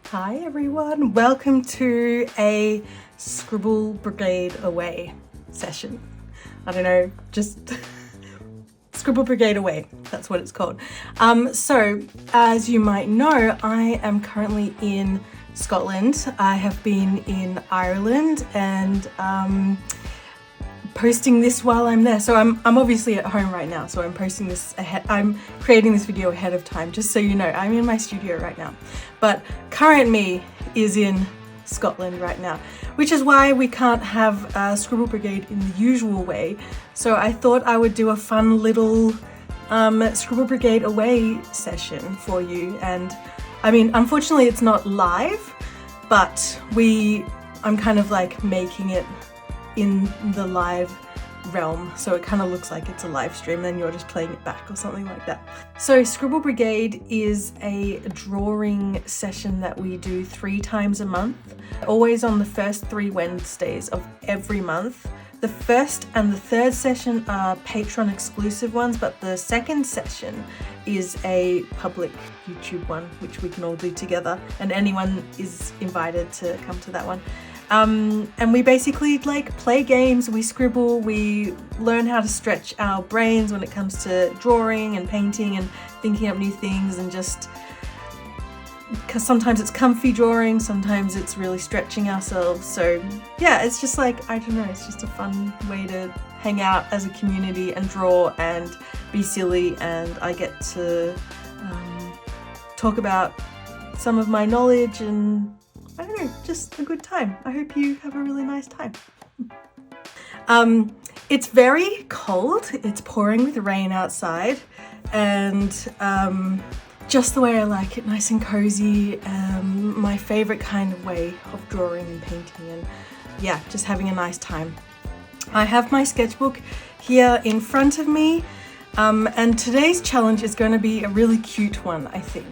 Hi everyone, welcome to a Scribble Brigade away session. I don't know, just Scribble Brigade away, that's what it's called. So as you might know, I am currently in Scotland. I have been in Ireland and posting this while I'm there. So I'm obviously at home right now, so I'm posting this ahead. I'm creating this video ahead of time, just so you know. I'm in my studio right now, but current me is in Scotland right now, which is why we can't have Scribble Brigade in the usual way. So I thought I would do a fun little Scribble Brigade away session for you. And I mean, unfortunately it's not live, but I'm kind of like making it in the live realm, so it kind of looks like it's a live stream, then you're just playing it back or something like that. So Scribble Brigade is a drawing session that we do 3 times a month, always on the first 3 Wednesdays of every month. The first and the third session are Patron exclusive ones, but the second session is a public YouTube one, which we can all do together, and anyone is invited to come to that one. And we basically like play games, we scribble, we learn how to stretch our brains when it comes to drawing and painting and thinking up new things, and just because sometimes it's comfy drawing, sometimes it's really stretching ourselves. So yeah, it's just like, I don't know, it's just a fun way to hang out as a community and draw and be silly, and I get to talk about some of my knowledge and I don't know, just a good time. I hope you have a really nice time. It's very cold, it's pouring with rain outside, and just the way I like it, nice and cozy, my favorite kind of way of drawing and painting, and yeah, just having a nice time. I have my sketchbook here in front of me, and today's challenge is going to be a really cute one, I think.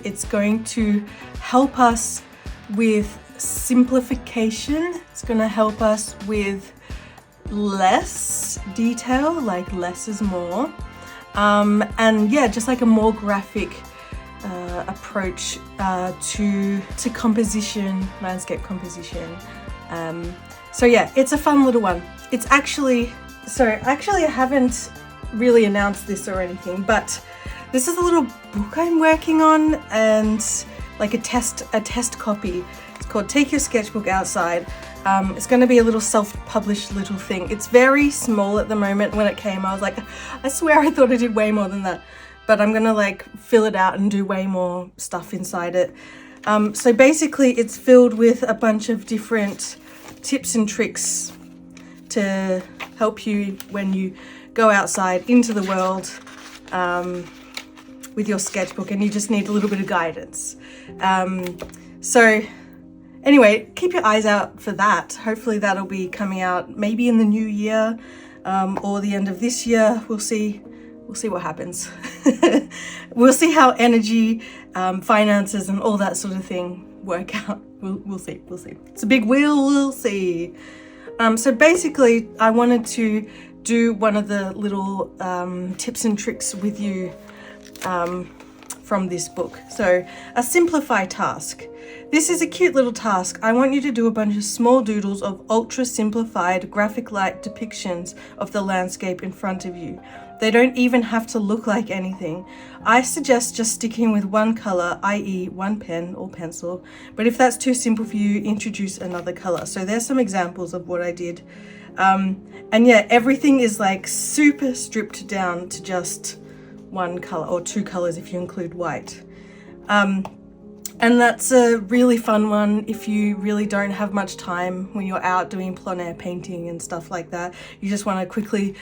It's going to help us with simplification. It's going to help us with less detail, like less is more, and yeah, just like a more graphic approach to composition, landscape composition. So yeah, it's a fun little one. It's actually I haven't really announced this or anything, but this is a little book I'm working on, and like a test copy. It's called Take Your Sketchbook Outside. It's going to be a little self-published little thing. It's very small at the moment. When it came, I was like, I swear I thought I did way more than that, but I'm gonna like fill it out and do way more stuff inside it. So basically it's filled with a bunch of different tips and tricks to help you when you go outside into the world with your sketchbook, and you just need a little bit of guidance. So anyway, keep your eyes out for that. Hopefully that'll be coming out maybe in the new year, or the end of this year. We'll see what happens. We'll see how energy, finances and all that sort of thing work out. We'll see. It's a big we'll see. So basically I wanted to do one of the little tips and tricks with you from this book. So a simplify task. This is a cute little task. I want you to do a bunch of small doodles of ultra simplified graphic light depictions of the landscape in front of you. They don't even have to look like anything. I suggest just sticking with one color, i.e. one pen or pencil, but if that's too simple for you, introduce another color. So there's some examples of what I did. And yeah, everything is like super stripped down to just one color, or 2 colors if you include white. And that's a really fun one if you really don't have much time when you're out doing plein air painting and stuff like that. You just want to quickly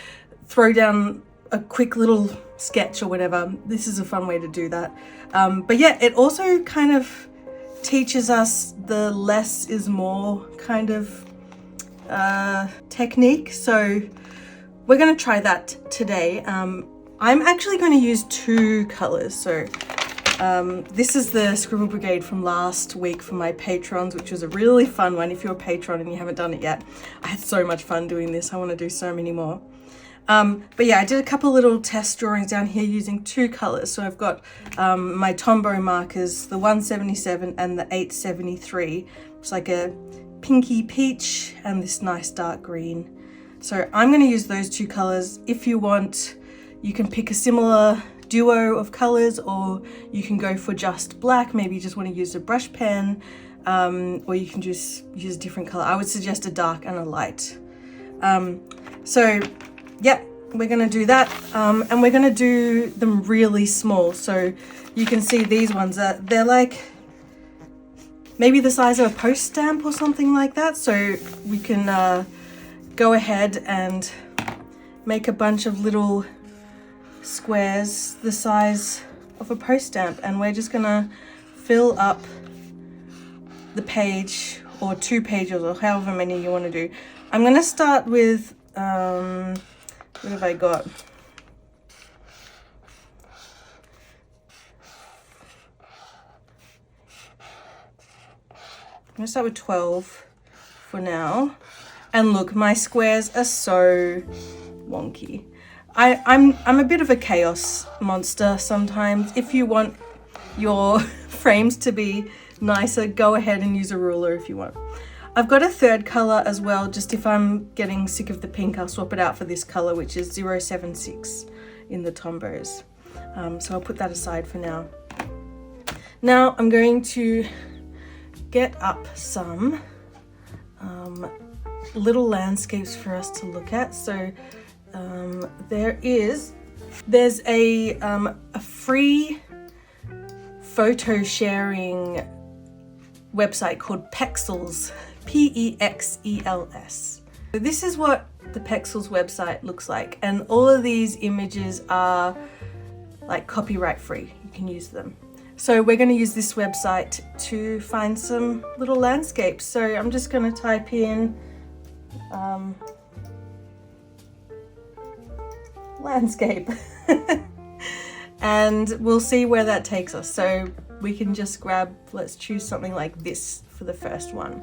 throw down a quick little sketch or whatever. This is a fun way to do that. But yeah, it also kind of teaches us the less is more kind of technique. So we're going to try that today. I'm actually going to use 2 colors. So this is the Scribble Brigade from last week for my patrons, which was a really fun one. If you're a patron and you haven't done it yet, I had so much fun doing this. I want to do so many more. But yeah, I did a couple little test drawings down here using 2 colors. So I've got my Tombow markers, the 177 and the 873. It's like a pinky peach and this nice dark green. So I'm going to use those 2 colors. If you want, you can pick a similar duo of colors, or you can go for just black. Maybe you just want to use a brush pen, or you can just use a different color. I would suggest a dark and a light. So yeah, we're going to do that, and we're going to do them really small. So you can see these ones, they're like maybe the size of a post stamp or something like that. So we can go ahead and make a bunch of little squares the size of a post stamp, and we're just gonna fill up the page, or 2 pages, or however many you want to do. I'm gonna start with what have I got? I'm gonna start with 12 for now. And look, my squares are so wonky. I'm a bit of a chaos monster sometimes. If you want your frames to be nicer, go ahead and use a ruler if you want. I've got a 3rd color as well, just if I'm getting sick of the pink, I'll swap it out for this color, which is 076 in the Tombows. So I'll put that aside for now. Now I'm going to get up some little landscapes for us to look at. So there's a free photo sharing website called Pexels, P-E-X-E-L-S. So this is what the Pexels website looks like, and all of these images are like copyright free. You can use them. So we're going to use this website to find some little landscapes. So I'm just going to type in landscape and we'll see where that takes us. So we can just grab, let's choose something like this for the first one.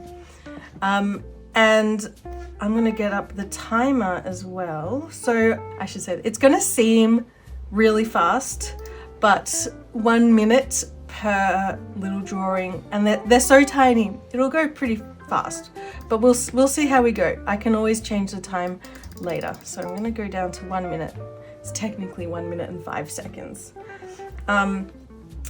And I'm going to get up the timer as well. So I should say it's going to seem really fast, but 1 minute per little drawing, and they're so tiny, it'll go pretty fast, but we'll see how we go. I can always change the time later. So I'm going to go down to 1 minute. It's technically 1 minute and 5 seconds.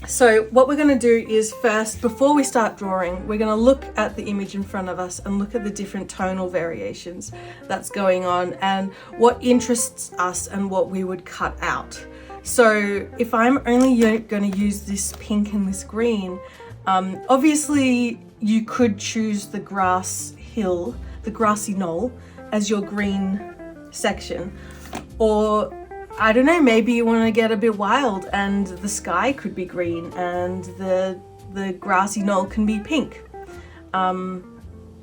So what we're going to do is first, before we start drawing, we're going to look at the image in front of us and look at the different tonal variations that's going on and what interests us and what we would cut out. So if I'm only going to use this pink and this green, obviously you could choose the grass hill, the grassy knoll, as your green section, or I don't know, maybe you want to get a bit wild and the sky could be green and the grassy knoll can be pink.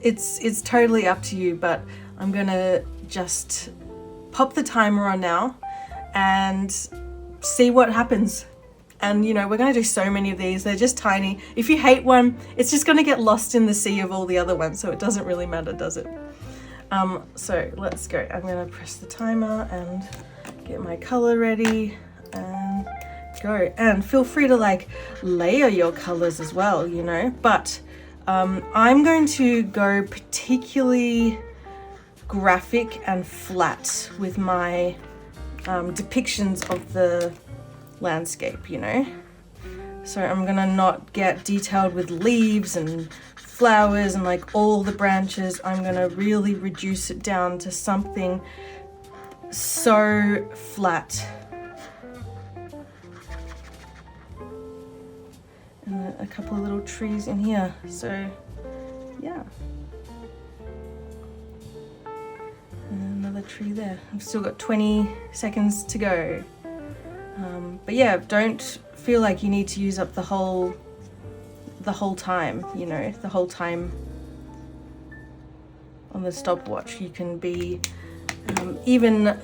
It's totally up to you, but I'm gonna just pop the timer on now and see what happens. And you know, we're going to do so many of these, they're just tiny. If you hate one, it's just going to get lost in the sea of all the other ones, so it doesn't really matter, does it? So let's go. I'm going to press the timer and get my color ready and go. And feel free to like layer your colors as well, you know, but I'm going to go particularly graphic and flat with my depictions of the landscape, you know. So I'm gonna not get detailed with leaves and flowers and like all the branches. I'm gonna really reduce it down to something so flat. And a couple of little trees in here, so yeah. And another tree there. I've still got 20 seconds to go. But yeah, don't feel like you need to use up the whole time, you know, the whole time on the stopwatch. You can be even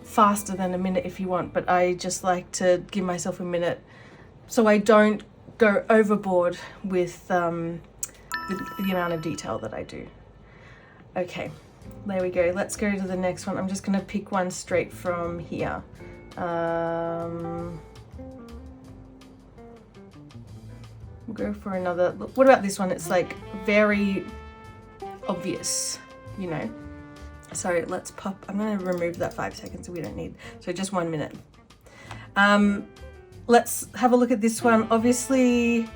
faster than a minute if you want, but I just like to give myself a minute so I don't go overboard with the amount of detail that I do. Okay, There we go. Let's go to the next one. I'm just going to pick one straight from here. We'll go for another. What about this one? It's like very obvious, you know. So let's pop. I'm going to remove that 5 seconds we don't need. So just 1 minute. Let's have a look at this one. Obviously,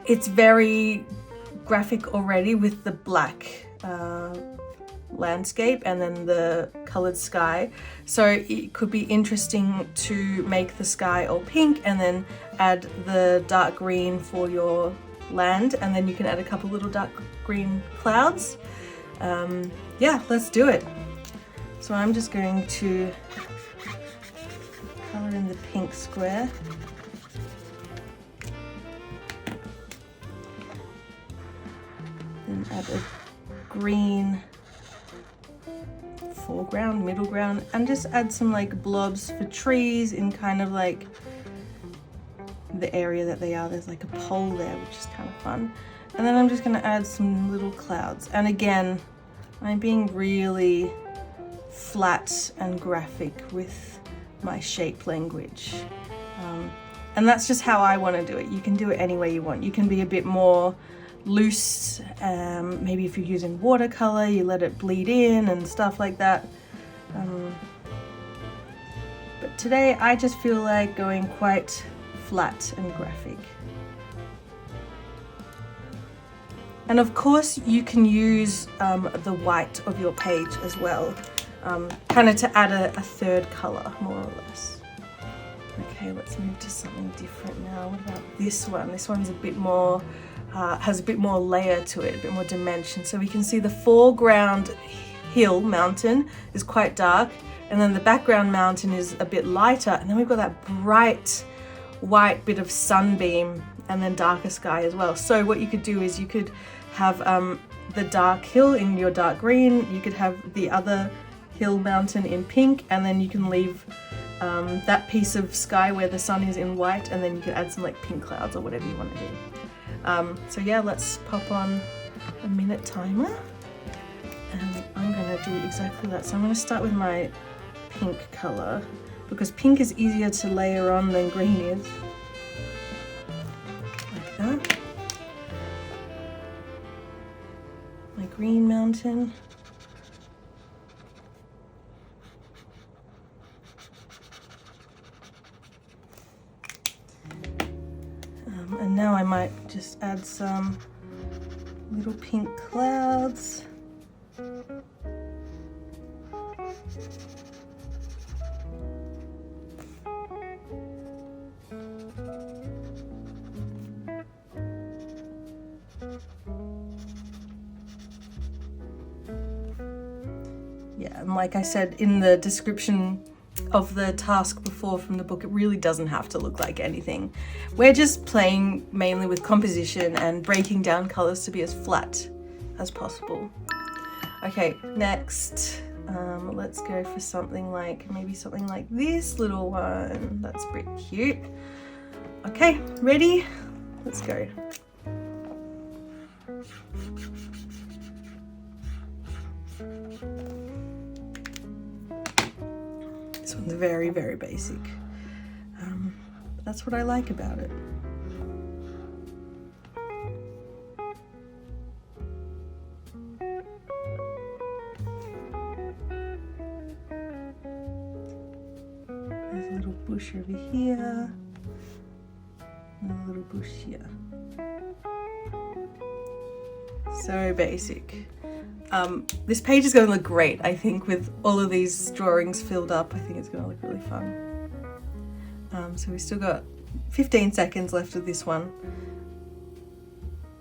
it's very graphic already with the black landscape and then the colored sky. So it could be interesting to make the sky all pink and then add the dark green for your land, and then you can add a couple little dark green clouds. Yeah, let's do it. So I'm just going to color in the pink square. Then add a green foreground, middle ground, and just add some like blobs for trees in kind of like the area that they are. There's like a pole there, which is kind of fun. And then I'm just going to add some little clouds. And again, I'm being really flat and graphic with my shape language. And that's just how I want to do it. You can do it any way you want. You can be a bit more loose. Maybe if you're using watercolor, you let it bleed in and stuff like that. But today I just feel like going quite flat and graphic. And of course you can use the white of your page as well, kind of to add a third color, more or less. Okay, let's move to something different now. What about this one? This one's a bit more, has a bit more layer to it, a bit more dimension. So we can see the foreground hill mountain is quite dark, and then the background mountain is a bit lighter, and then we've got that bright white bit of sunbeam and then darker sky as well. So what you could do is you could have the dark hill in your dark green, you could have the other hill mountain in pink, and then you can leave that piece of sky where the sun is in white, and then you could add some like pink clouds or whatever you want to do. So yeah, let's pop on a minute timer, and I'm going to do exactly that. So I'm going to start with my pink color, because pink is easier to layer on than green is. Like that. My green mountain. And now I might just add some little pink clouds. Yeah, and like I said in the description of the task before from the book, it really doesn't have to look like anything. We're just playing mainly with composition and breaking down colors to be as flat as possible. Okay, next, let's go for something like, maybe something like this little one. That's pretty cute. Okay, ready? Let's go. This one's very, very basic. But that's what I like about it. There's a little bush over here, and a little bush here. So basic. This page is going to look great, I think, with all of these drawings filled up. I think it's going to look really fun. So we still got 15 seconds left of this one.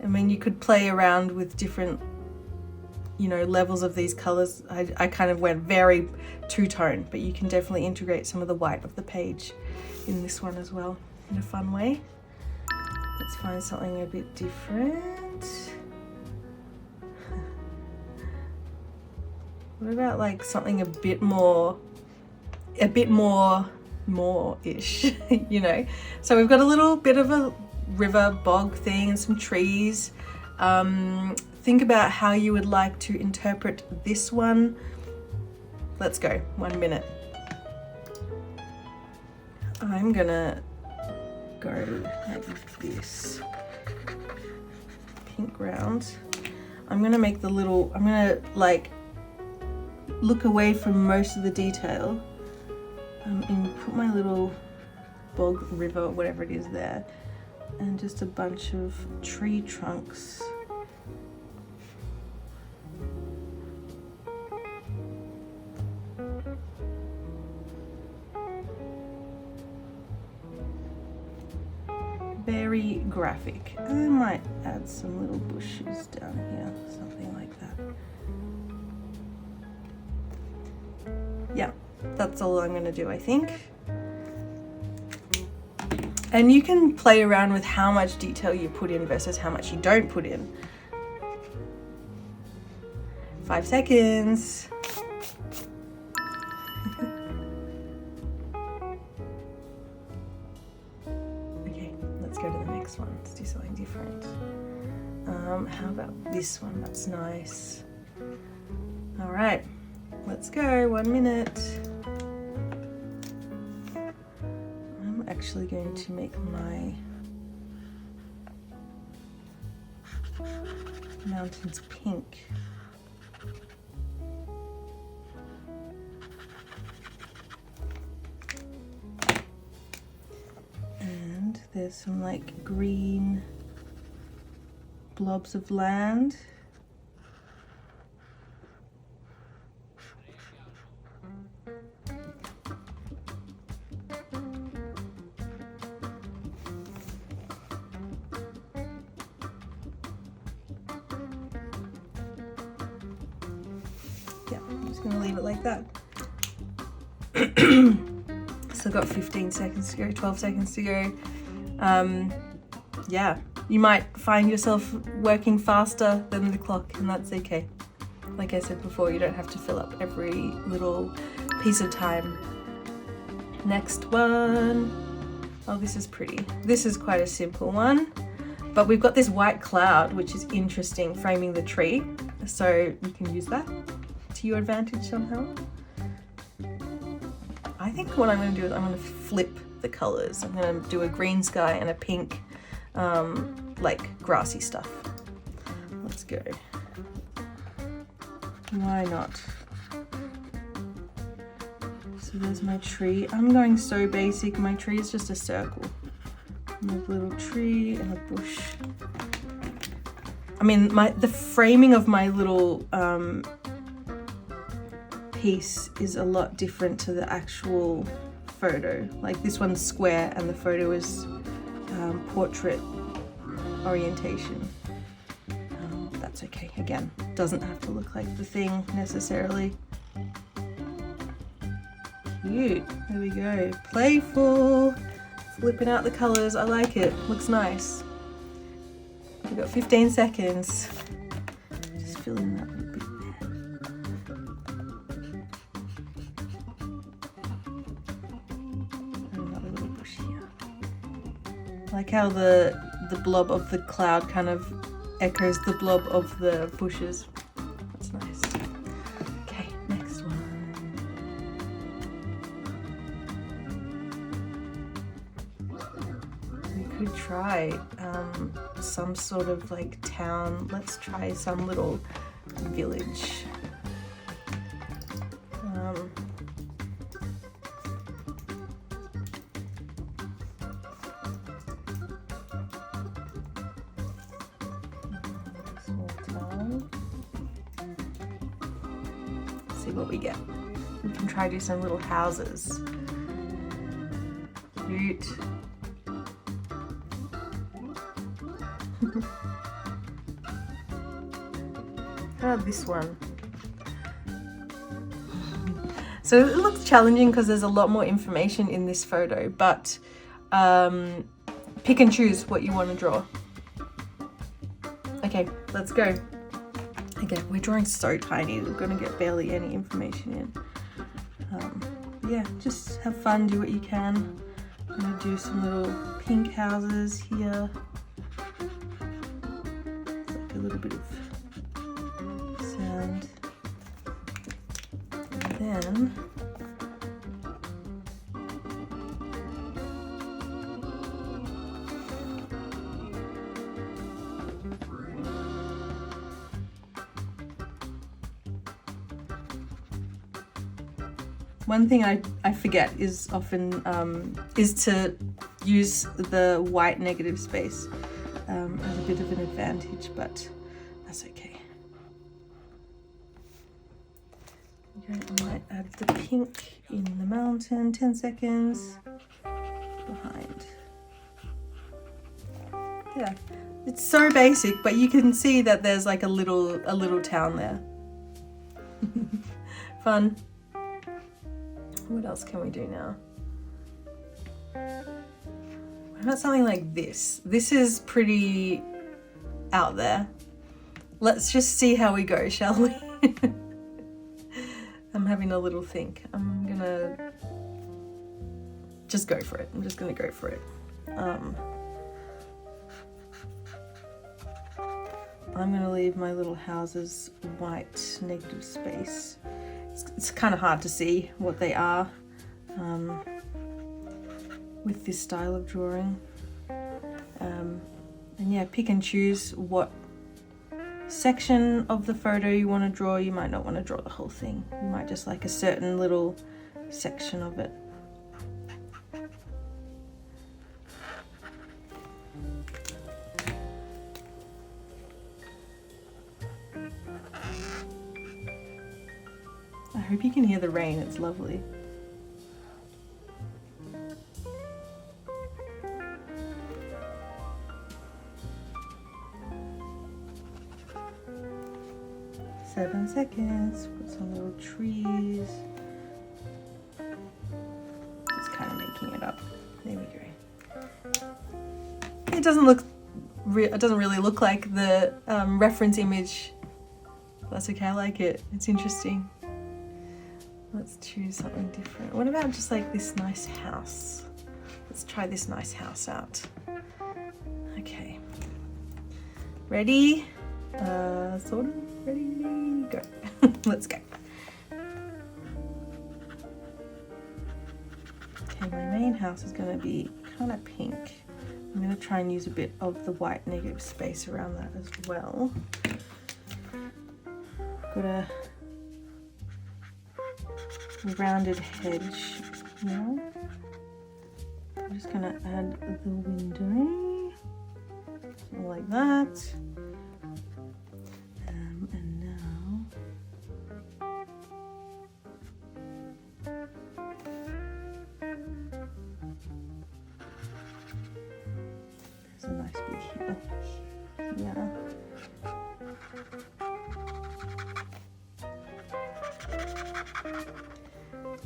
I mean, you could play around with different, you know, levels of these colors. I kind of went very two-tone, but you can definitely integrate some of the white of the page in this one as well in a fun way. Let's find something a bit different. What about like something a bit more-ish, you know? So we've got a little bit of a river bog thing and some trees. think about how you would like to interpret this one. Let's go, 1 minute. I'm gonna go like this. Pink ground. I'm gonna make the little, I'm gonna like look away from most of the detail and put my little bog river, whatever it is there, and just a bunch of tree trunks. Very graphic. I might add some little bushes down here, something like that. Yeah, that's all I'm gonna do, I think. And you can play around with how much detail you put in versus how much you don't put in. 5 seconds. Go to the next one. Let's do something different. How about this one? That's nice. All right, let's go. 1 minute. I'm actually going to make my mountains pink. There's some like green blobs of land. Yeah, I'm just gonna leave it like that. Still got 15 seconds to go, 12 seconds to go. Yeah, you might find yourself working faster than the clock, and that's okay. Like I said before, you don't have to fill up every little piece of time. Next one. Oh, this is pretty. This is quite a simple one, but we've got this white cloud, which is interesting, framing the tree. So you can use that to your advantage somehow. I think what I'm going to do is I'm going to flip the colors. I'm going to do a green sky and a pink, like grassy stuff. Let's go. Why not? So there's my tree. I'm going so basic. My tree is just a circle. And a little tree and a bush. I mean, the framing of my little piece is a lot different to the actual photo. Like this one's square and the photo is portrait orientation. That's okay. Again, doesn't have to look like the thing necessarily. Cute. There we go. Playful. Flipping out the colors. I like it. Looks nice. We've got 15 seconds. Just fill in that little bit there. Another little bush here. I like how the blob of the cloud kind of echoes the blob of the bushes. That's nice. Okay, next one. We could try some sort of like town. Let's try some little village. See what we get. We can try do some little houses. Cute. How about this one? So it looks challenging because there's a lot more information in this photo, but pick and choose what you want to draw. Okay, let's go. Again, we're drawing so tiny, we're gonna get barely any information in. Yeah, just have fun, do what you can. I'm gonna do some little pink houses here. It's like a little bit of then one thing I forget is often is to use the white negative space as a bit of an advantage, but that's okay. Okay, I might add the pink in the mountain. 10 seconds behind. Yeah, it's so basic, but you can see that there's like a little town there. Fun. What else can we do now? What about something like this? This is pretty out there. Let's just see how we go, shall we? I'm having a little think. I'm gonna just go for it. I'm just gonna go for it. I'm gonna leave my little houses white negative space. It's kind of hard to see what they are with this style of drawing. And yeah, pick and choose what section of the photo you want to draw. You might not want to draw the whole thing. You might just like a certain little section of it. I hope you can hear the rain, it's lovely. Seven seconds, put some little trees. Just kind of making it up. There we go. It doesn't really look like the reference image. That's okay, I like it. It's interesting. Let's choose something different. What about just like this nice house? Let's try this nice house out. Okay. Ready? Sort of. Ready, go. Let's go. Okay, my main house is going to be kind of pink. I'm going to try and use a bit of the white negative space around that as well. Got a rounded hedge now. I'm just going to add the window, something like that. A nice big hill here.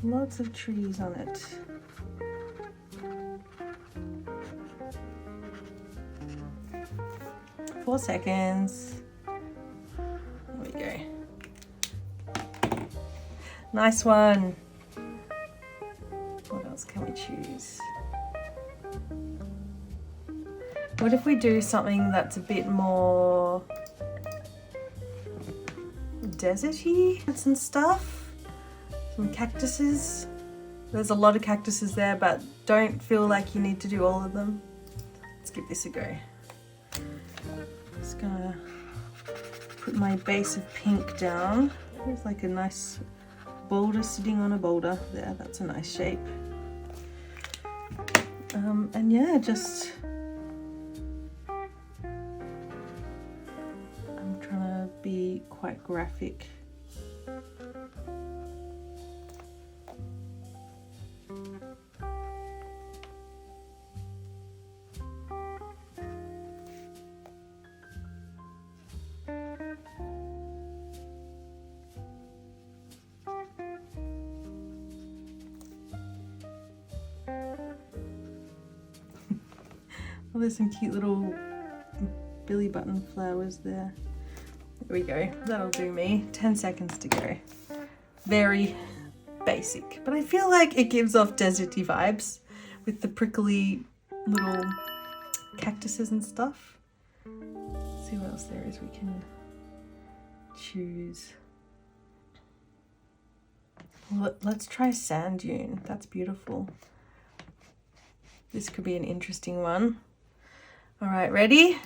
Lots of trees on it. Four seconds. There we go. Nice one. What else can we choose? What if we do something that's a bit more deserty and stuff? Some cactuses. There's a lot of cactuses there, but don't feel like you need to do all of them. Let's give this a go. Just gonna put my base of pink down. There's like a nice boulder sitting on a boulder there. That's a nice shape. And yeah, just be quite graphic. Well, there's some cute little billy button flowers there. There we go, that'll do me. 10 seconds to go. Very basic, but I feel like it gives off deserty vibes with the prickly little cactuses and stuff. Let's see what else there is we can choose. Let's try sand dune. That's beautiful. This could be an interesting one. All right, ready?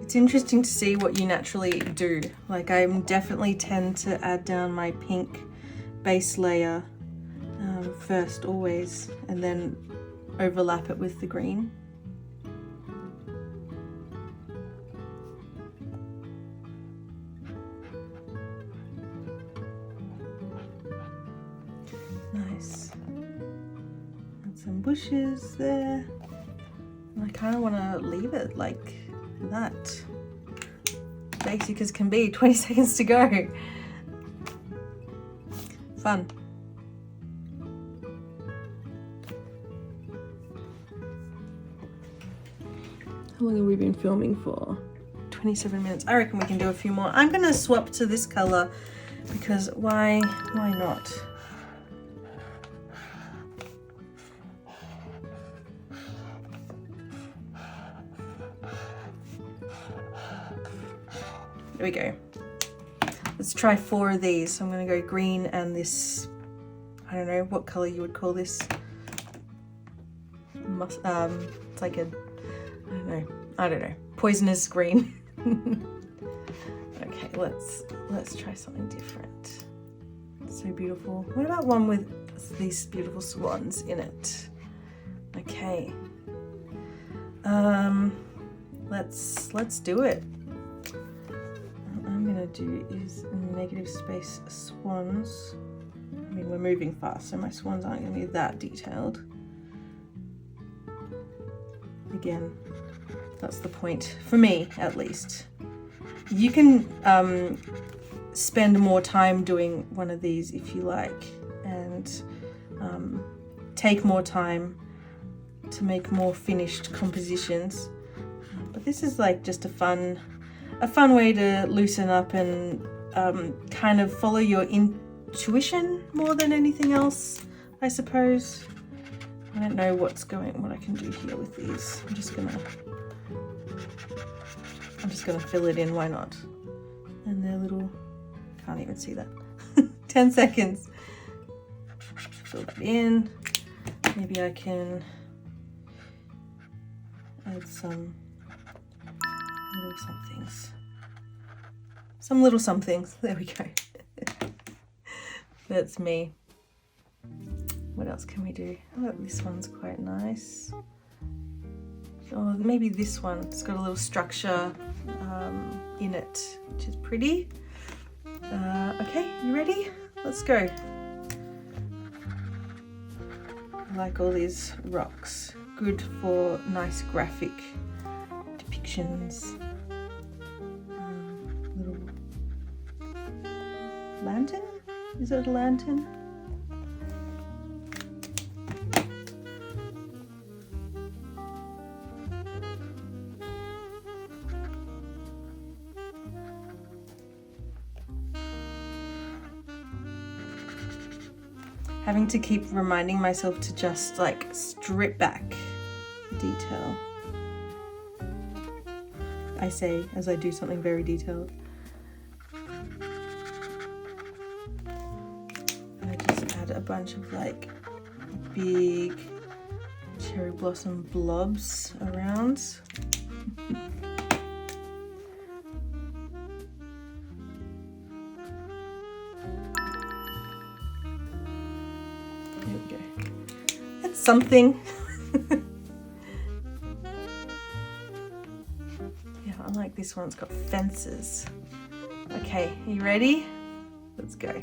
It's interesting to see what you naturally do. Like I definitely tend to add down my pink base layer first always, and then overlap it with the green. Nice. And some bushes there. And I kind of want to leave it like that. Basic as can be. 20 seconds to go. Fun. How long have we been filming for? 27 minutes. I reckon we can do a few more. I'm going to swap to this color because why not? There we go. Let's try 4 of these. So I'm going to go green and this, I don't know what color you would call this. It's like a, I don't know, poisonous green. Okay, let's try something different. So beautiful. What about one with these beautiful swans in it? Okay. Let's do it. Do is negative space swans. I mean, we're moving fast, so my swans aren't going to be that detailed. Again, that's the point for me, at least. You can spend more time doing one of these if you like, and take more time to make more finished compositions. But this is like just a fun way to loosen up and kind of follow your intuition more than anything else, I suppose. I don't know what I can do here with these. I'm just gonna fill it in, why not? And they're little, can't even see that. 10 seconds. Fill that in. Maybe I can add some little somethings. Some little somethings. There we go. That's me. What else can we do? Oh, this one's quite nice. Oh, maybe this one. It's got a little structure in it, which is pretty. Okay, you ready? Let's go. I like all these rocks. Good for nice graphic depictions. Little lantern? Is it a lantern? Having to keep reminding myself to just like strip back the detail. I say as I do something very detailed. I just add a bunch of like big cherry blossom blobs around. There we go. That's something. Yeah, I like this one. It's got fences. Okay, are you ready? Let's go.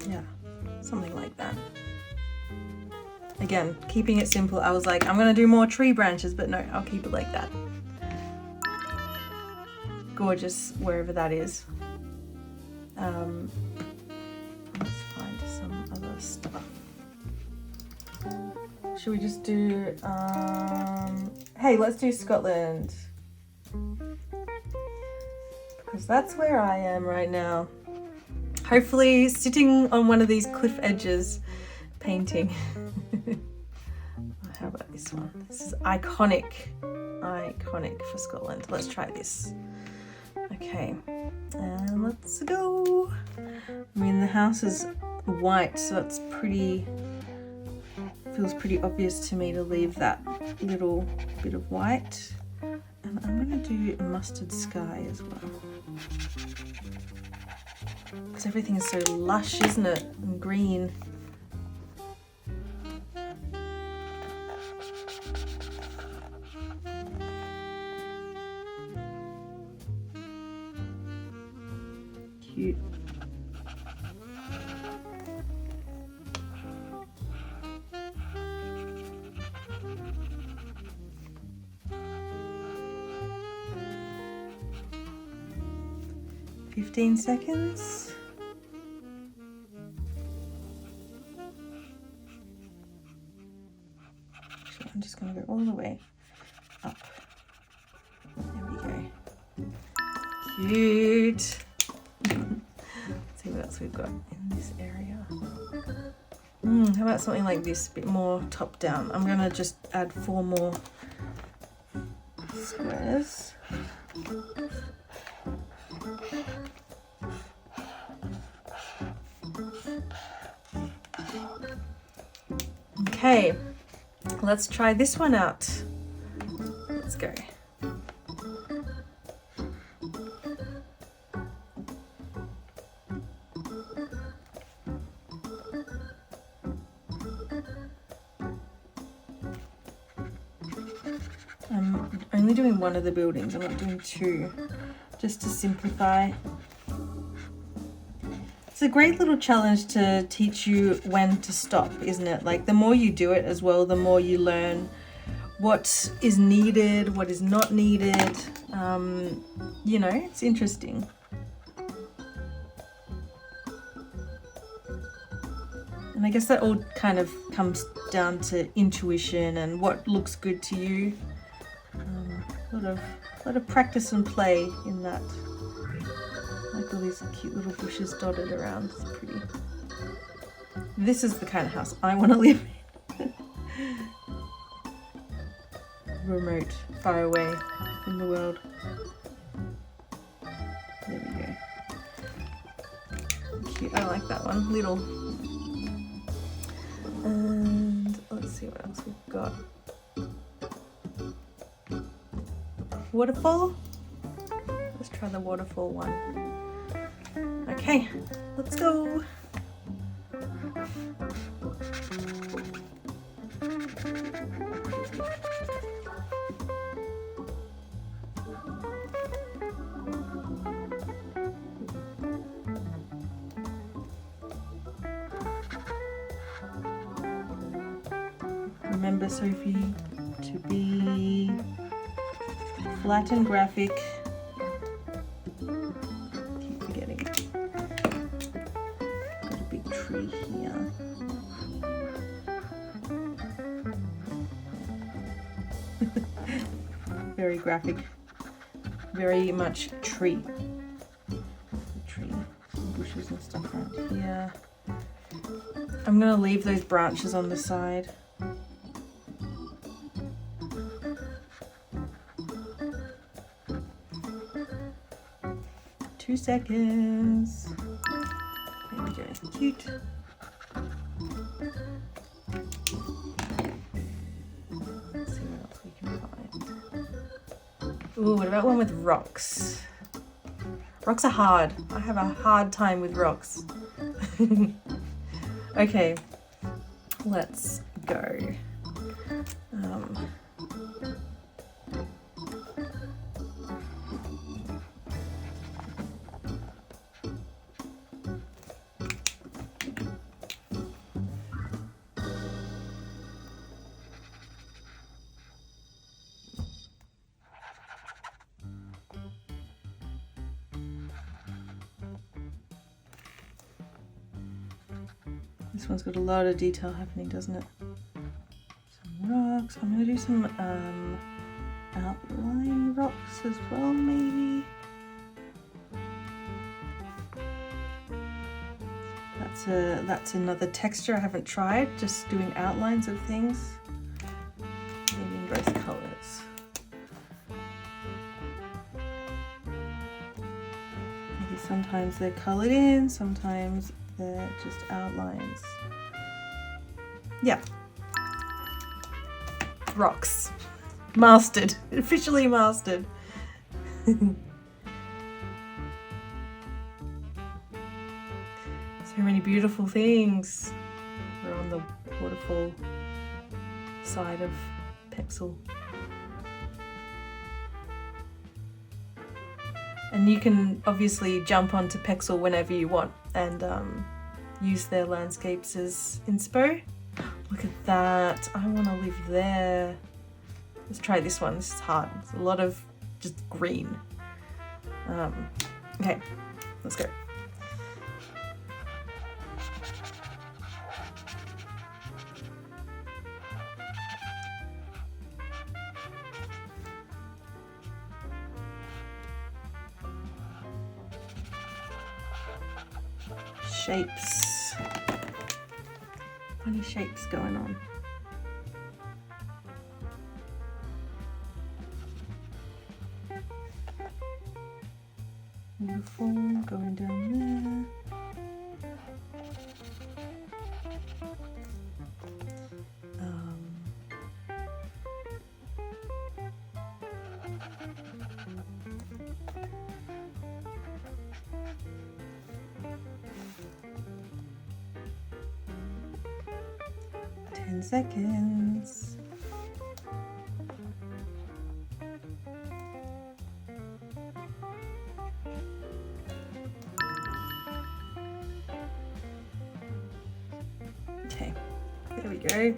Yeah, something like that. Again, keeping it simple. I was like, I'm gonna do more tree branches, but no, I'll keep it like that. Gorgeous, wherever that is. Let's find some other stuff. Should we just do, hey, let's do Scotland. Because that's where I am right now. Hopefully sitting on one of these cliff edges, painting. How about this one? This is iconic for Scotland. Let's try this. Okay, and let's go. I mean, the house is white, so it's pretty, feels pretty obvious to me to leave that little bit of white. And I'm gonna do mustard sky as well. Because everything is so lush, isn't it? And green. Cute. Fifteen seconds. Actually, I'm just going to go all the way up. There we go. Cute. Let's see what else we've got in this area. How about something like this, a bit more top down? I'm going to just add 4 more squares. Okay, let's try this one out. Let's go. I'm only doing one of the buildings, I'm not doing 2, just to simplify. It's a great little challenge to teach you when to stop, isn't it? Like, the more you do it as well, the more you learn what is needed, what is not needed. You know, it's interesting. And I guess that all kind of comes down to intuition and what looks good to you. A lot of practice and play in that. Like all these cute little bushes dotted around. It's pretty. This is the kind of house I want to live in. Remote, far away from the world. There we go. Cute. I like that one. Little. And let's see what else we've got. Waterfall. Let's try the waterfall one. Okay, let's go. Remember, Sophie, to be flat and graphic. Keep forgetting. Got a big tree here. Very graphic. Very much tree. Tree. Some bushes and stuff around here. I'm gonna leave those branches on the side. 2 seconds. There we go. Cute. Let's see what else we can find. Ooh, what about one with rocks? Rocks are hard. I have a hard time with rocks. Okay, let's go. This one's got a lot of detail happening, doesn't it? Some rocks. I'm going to do some outline rocks as well, maybe. That's another texture I haven't tried, just doing outlines of things. Maybe in both colours. Maybe sometimes they're coloured in, sometimes they're just outlines. Yeah. Rocks. Mastered. Officially mastered. So many beautiful things. We're on the waterfall side of Pexel. And you can obviously jump onto Pexel whenever you want and use their landscapes as inspo. Look at that. I want to live there. Let's try this one. This is hard. It's a lot of just green. Okay, let's go. Shapes. Funny shapes going on. Beautiful, going down there. 10 seconds. Okay, there we go.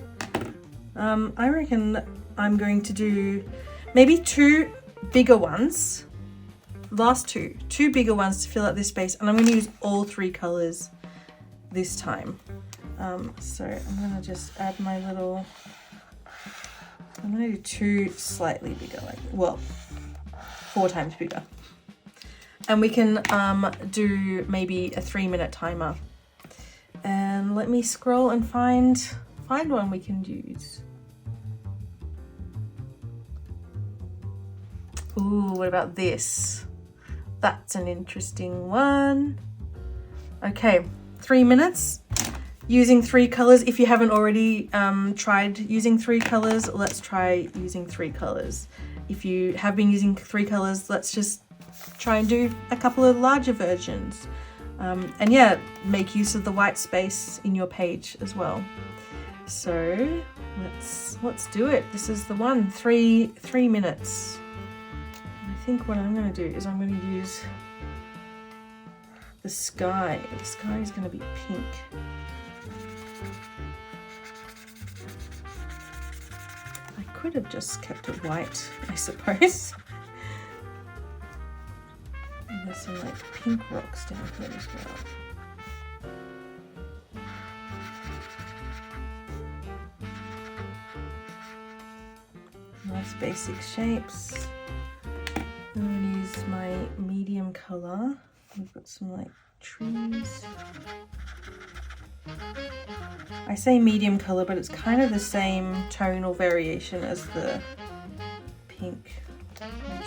I reckon I'm going to do maybe 2 bigger ones. Last two bigger ones to fill out this space, and I'm going to use all 3 colors this time. So I'm going to just add my little, I'm going to do 2 slightly bigger, like, well, 4 times bigger. And we can do maybe a 3-minute timer. And let me scroll and find one we can use. Ooh, what about this? That's an interesting one. Okay, 3 minutes using 3 colors. If you haven't already tried using 3 colors, let's try using 3 colors. If you have been using 3 colors, let's just try and do a couple of larger versions. And yeah, make use of the white space in your page as well. So let's do it. This is the one, 3 minutes. I think what I'm going to do is I'm going to use the sky. The sky is going to be pink. I could have just kept it white, I suppose. And there's some like pink rocks down here as well. Nice basic shapes. I'm going to use my medium color. We've got some like trees. I say medium color, but it's kind of the same tonal variation as the pink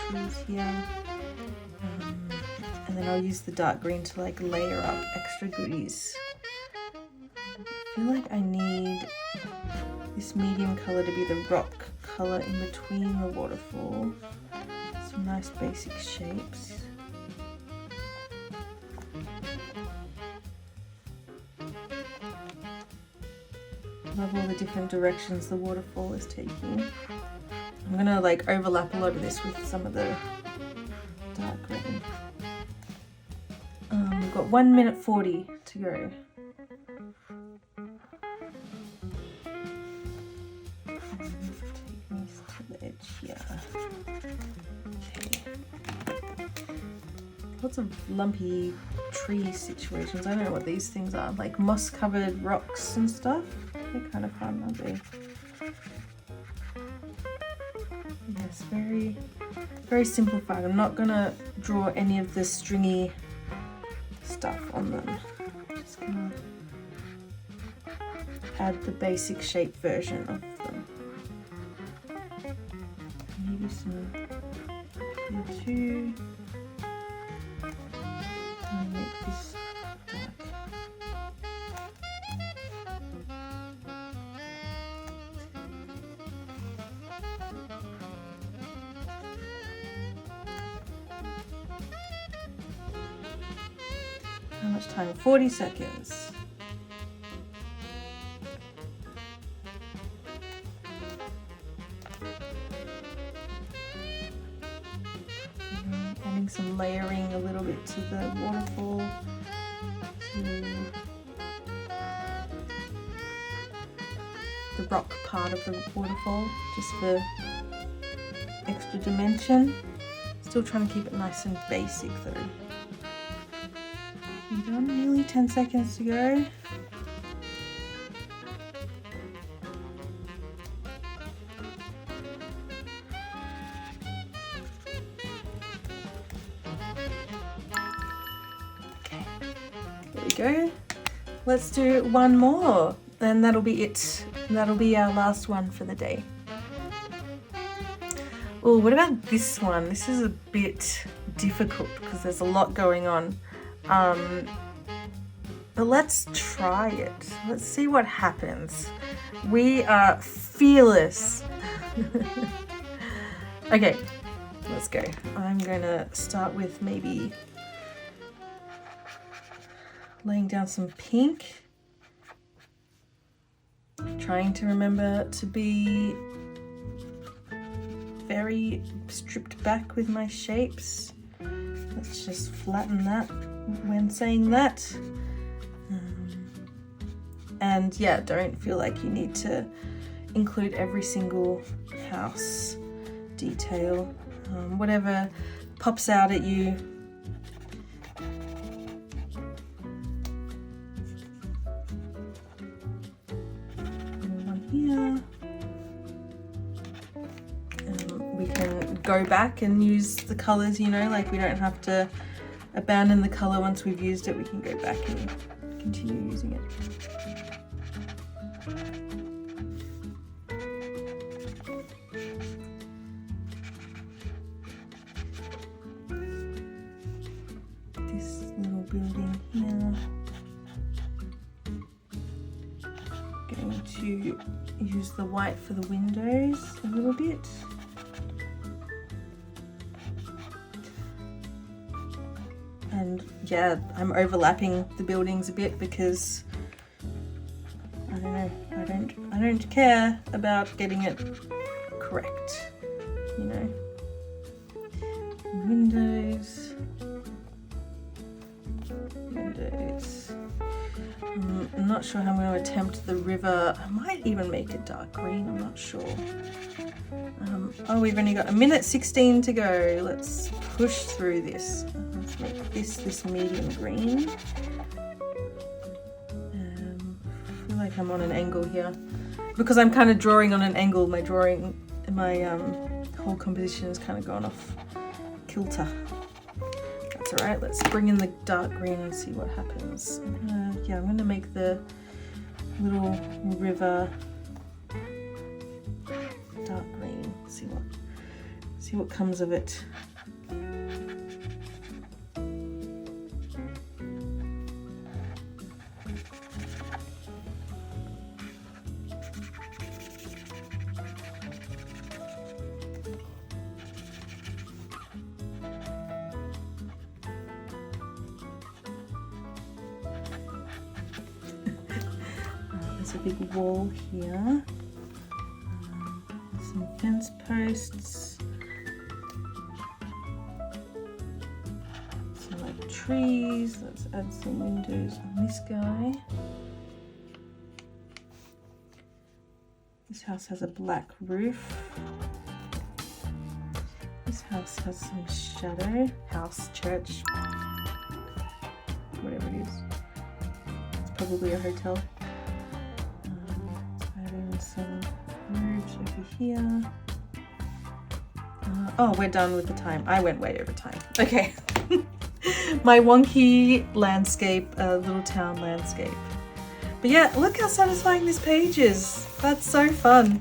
trees here. And then I'll use the dark green to like layer up extra goodies. I feel like I need this medium color to be the rock color in between the waterfall. Some nice basic shapes. Love all the different directions the waterfall is taking. I'm gonna like overlap a lot of this with some of the dark green. We've got 1 minute 40 to go. Take these to the edge here. Okay. lots of lumpy tree situations. I don't know what these things are, like moss covered rocks and stuff. They're kind of fun, aren't they? Yes, very, very simplified. I'm not gonna draw any of the stringy stuff on them. Just gonna add the basic shape version of them. Maybe some here too. And make this dark. How much time? 40 seconds. Adding some layering a little bit to the waterfall. To the rock part of the waterfall, just for extra dimension. Still trying to keep it nice and basic though. We're done, nearly 10 seconds to go. Okay, there we go. Let's do one more, then that'll be it. That'll be our last one for the day. Oh, what about this one? This is a bit difficult because there's a lot going on. But let's try it. Let's see what happens. We are fearless. Okay, let's go. I'm gonna start with maybe laying down some pink. Trying to remember to be very stripped back with my shapes. Let's just flatten that when saying that. And yeah, don't feel like you need to include every single house detail. Whatever pops out at you. One here. We can go back and use the colors, you know, like we don't have to abandon the color once we've used it. We can go back and continue using it. This little building here. Going to use the white for the windows a little bit. And yeah, I'm overlapping the buildings a bit because I don't know, I don't care about getting it correct, you know. Windows. I'm not sure how I'm going to attempt the river. I might even make it dark green, I'm not sure. Oh, we've only got 1:16 to go. Let's push through this. Let's make this medium green. I feel like I'm on an angle here. Because I'm kind of drawing on an angle, my whole composition has kind of gone off kilter. That's alright, let's bring in the dark green and see what happens. Yeah, I'm going to make the little river dark green. See what comes of it. There's a big wall here. Some fence posts. Some like trees. Let's add some windows on this guy. This house has a black roof. This House has some shadow. House, church, whatever it is. It's probably a hotel. Adding some roofs over here. Oh, we're done with the time. I went way over time. Okay. My wonky landscape, little town landscape. But yeah, look how satisfying this page is. That's so fun.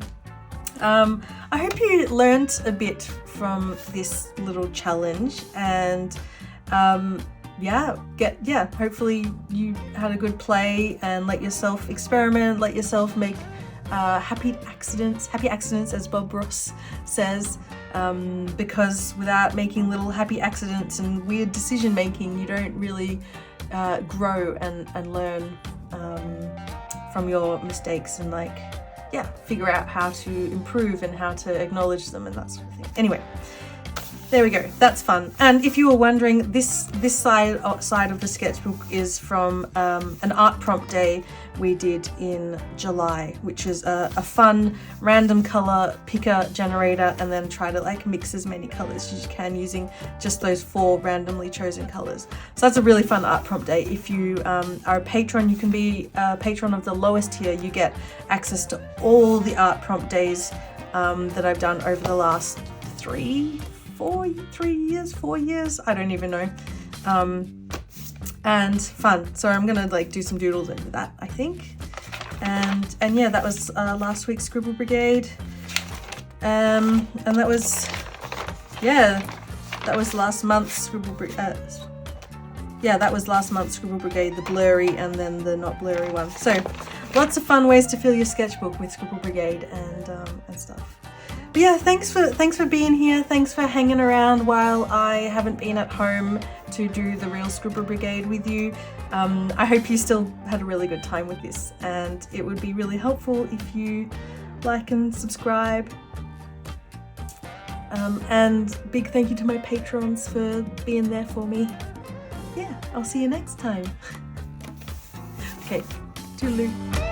I hope you learnt a bit from this little challenge, and hopefully you had a good play and let yourself experiment, let yourself make happy accidents as Bob Ross says, because without making little happy accidents and weird decision making, you don't really grow and learn from your mistakes and figure out how to improve and how to acknowledge them and that sort of thing. Anyway, there we go. That's fun. And if you were wondering, this side of the sketchbook is from an art prompt day we did in July, which is a fun random color picker generator, and then try to mix as many colors as you can using just those 4 randomly chosen colors. So that's a really fun art prompt day. If you are a patron, you can be a patron of the lowest tier. You get access to all the art prompt days that I've done over the last 4 years, I don't even know, and fun. So I'm gonna do some doodles into that, I think, and yeah, that was last week's Scribble Brigade, and that was last month's Scribble Brigade. That was last month's Scribble Brigade, the blurry and then the not blurry one. So lots of fun ways to fill your sketchbook with Scribble Brigade and stuff. But yeah, thanks for being here. Thanks for hanging around while I haven't been at home to do the real Scribble Brigade with you. I hope you still had a really good time with this, and it would be really helpful if you like and subscribe. And big thank you to my patrons for being there for me. Yeah, I'll see you next time. Okay, toodaloo.